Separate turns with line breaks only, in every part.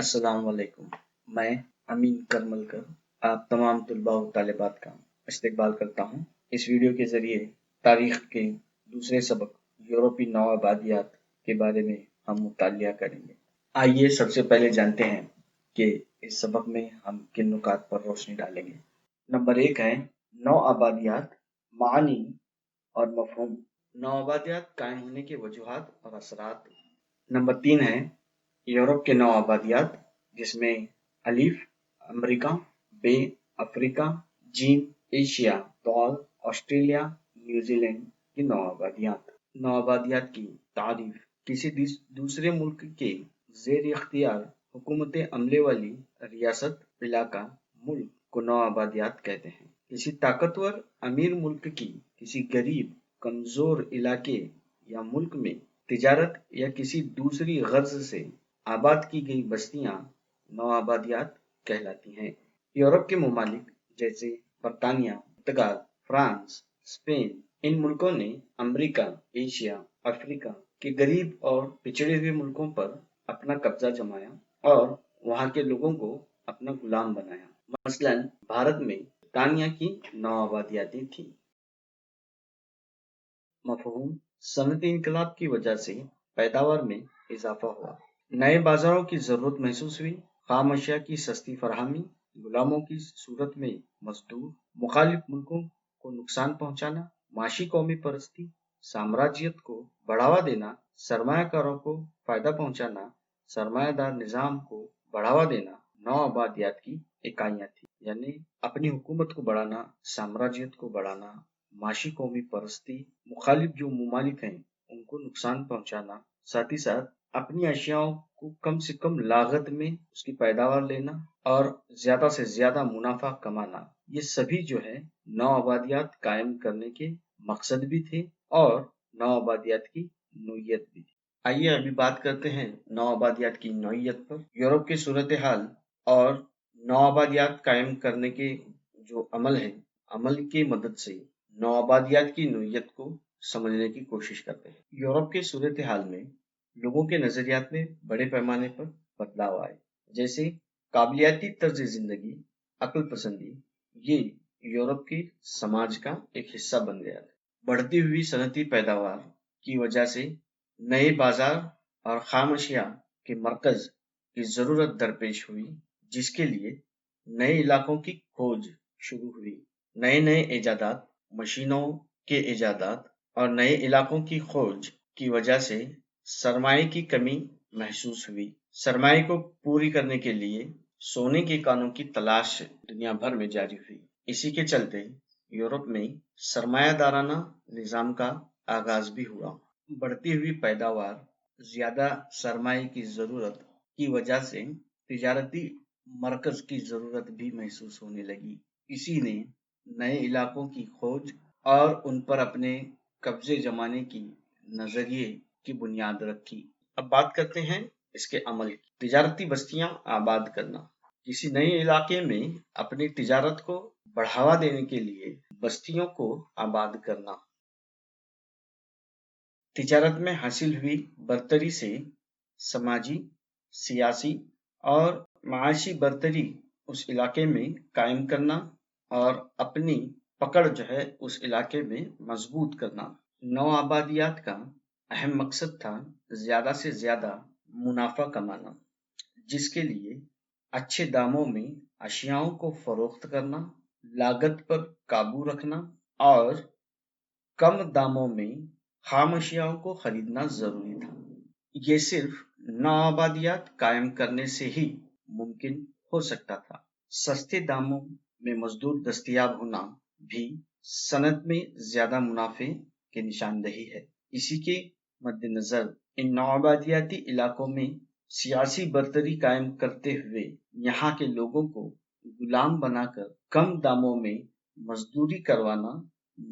अस्सलाम वालेकुम। मैं अमीन करमलकर आप तमाम तलबा व तालिबात का इस्तकबाल करता हूँ। इस वीडियो के ज़रिए तारीख़ के दूसरे सबक यूरोपी नौआबादियात के बारे में हम मुतालिया करेंगे। आइए सबसे पहले जानते हैं कि इस सबक में हम किन नुकात पर रोशनी डालेंगे। नंबर 1 है नौआबादियात, मानी और मफ़हूम। नौआबादियात कायम होने के वजूहात और असरात। नंबर 3 है यूरोप के नौआबादियात, जिसमें अलीफ अमेरिका, बे अफ्रीका, जीन एशिया, तौल ऑस्ट्रेलिया, न्यूजीलैंड की नौआबादियात। नौआबादियात की तारीफ किसी दूसरे मुल्क के ज़ेर इख्तियार हुकूमत अमले वाली रियासत, इलाका, मुल्क को नौआबादियात कहते हैं। किसी ताकतवर अमीर मुल्क की किसी गरीब कमजोर इलाके या मुल्क में तिजारत या किसी दूसरी गर्ज से आबाद की गई बस्तियां नौआबादियात कहलाती हैं। यूरोप के ममालिक जैसे बरतानिया, पुर्तगाल, फ्रांस, स्पेन, इन मुल्कों ने अमेरिका, एशिया, अफ्रीका के गरीब और पिछड़े हुए मुल्कों पर अपना कब्जा जमाया और वहां के लोगों को अपना गुलाम बनाया। मसलन भारत में बरतानिया की नौआबादियाती थी। मफहूम सनती इनकलाब की वजह से पैदावार में इजाफा हुआ, नए बाजारों की जरूरत महसूस हुई, खाम अशिया की सस्ती फरहमी, गुलामों की सूरत में मजदूर, मुखालिफ मुल्कों को नुकसान पहुंचाना, माशी कौमी परस्ती, साम्राज्यत को बढ़ावा देना, सरमायाकारों को फायदा पहुंचाना, सरमायादार निजाम को बढ़ावा देना नौआबादियात की इकाइयां थी। यानी अपनी हुकूमत को बढ़ाना, साम्राज्यत को बढ़ाना, माशी कौमी परस्ती, मुखालिफ जो ममालिक हैं उनको नुकसान पहुंचाना, साथ ही साथ अपनी अशियाओं को कम से कम लागत में उसकी पैदावार लेना और ज्यादा से ज्यादा मुनाफा कमाना, ये सभी जो है नौआबादियात कायम करने के मकसद भी थे और नौआबादियात की नोयत भी थी। आइए अभी बात करते हैं नौआबादियात की नोयत पर। यूरोप की सूरत हाल और नौआबादियात कायम करने के जो अमल है, अमल की मदद से नौआबादियात की नोयत को समझने की कोशिश करते हैं। यूरोप के सूरत हाल में लोगों के नजरियात में बड़े पैमाने पर बदलाव आए, जैसे काबिलियती तर्ज जिंदगी, अक्ल पसंदी, ये यूरोप के समाज का एक हिस्सा बन गया। बढ़ती हुई सनती पैदावार की वजह से नए बाजार और खाम अशिया के मरकज की जरूरत दरपेश हुई, जिसके लिए नए इलाकों की खोज शुरू हुई। नए नए इजादात, मशीनों के इजादात और नए इलाकों की खोज की वजह से सरमाए की कमी महसूस हुई। सरमाए को पूरी करने के लिए सोने के कानों की तलाश दुनिया भर में जारी हुई। इसी के चलते यूरोप में सरमायादाराना निजाम का आगाज भी हुआ। बढ़ती हुई पैदावार, ज्यादा सरमाए की जरूरत की वजह से तिजारती मरकज की जरूरत भी महसूस होने लगी। इसी ने नए इलाकों की खोज और उन पर अपने कब्जे जमाने की नजरिए की बुनियाद रखी। अब बात करते हैं इसके अमल की। तिजारती बस्तियां आबाद करना, किसी नए इलाके में अपनी तिजारत को बढ़ावा देने के लिए बस्तियों को आबाद करना। तिजारत में हासिल हुई बरतरी से समाजी, सियासी और माशी बरतरी उस इलाके में कायम करना और अपनी पकड़ जो है उस इलाके में मजबूत करना। नौआबादियात का अहम मकसद था ज्यादा से ज्यादा मुनाफा कमाना, जिसके लिए अच्छे दामों में अशियाओं को फरोख्त करना, लागत पर काबू रखना और कम दामों में खाम अशियाओं को खरीदना जरूरी था। ये सिर्फ नौआबादियात कायम करने से ही मुमकिन हो सकता था। सस्ते दामों में मजदूर दस्तयाब होना भी सनत में ज्यादा मुनाफे की निशानदही है। इसी के मद्देनजर इन नौआबादियाती इलाकों में सियासी बरतरी कायम करते हुए यहाँ के लोगों को गुलाम बनाकर कम दामों में मजदूरी करवाना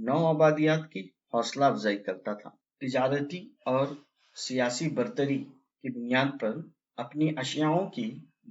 नौआबादियात की हौसला अफजाई करता था। तिजारती और सियासी बरतरी की बुनियाद पर अपनी अशियाओं की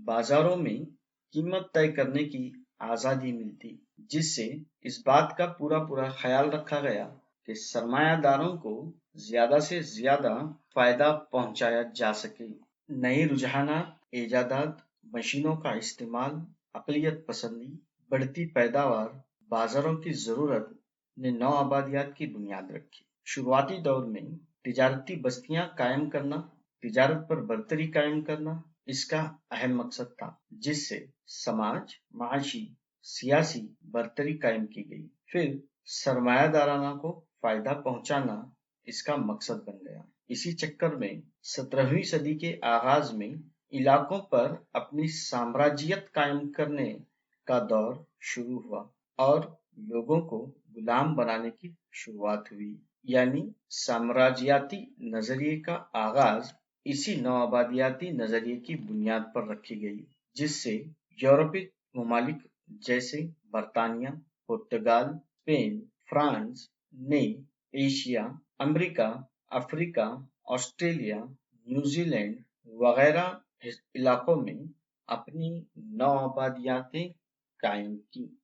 बाजारों में कीमत तय करने की आजादी मिलती, जिससे इस बात का पूरा ख्याल रखा गया कि सरमायादारों को ज्यादा से ज्यादा फायदा पहुंचाया जा सके। नए रुझानात, इजादात मशीनों का इस्तेमाल, अक़लियत पसंदी, बढ़ती पैदावार, बाजारों की जरूरत ने नौ आबादियात की बुनियाद रखी। शुरुआती दौर में तिजारती बस्तियां कायम करना, तिजारत पर बरतरी कायम करना इसका अहम मकसद था, जिससे समाज, माशी, सियासी बरतरी कायम की गई। फिर सरमायादाराना को फायदा पहुंचाना इसका मकसद बन गया। इसी चक्कर में 17वीं सदी के आगाज में इलाकों पर अपनी साम्राज्यत कायम करने का दौर शुरू हुआ और लोगों को गुलाम बनाने की शुरुआत हुई। यानी साम्राज्याती नजरिए का आगाज इसी नौआबादियाती नजरिए की बुनियाद पर रखी गई, जिससे यूरोपीय ममालिक जैसे बरतानिया, पुर्तगाल, स्पेन, फ्रांस ने Asia, America, Africa, Australia, New Zealand वगैरह इलाकों में अपनी नौआबादियातें कायम की।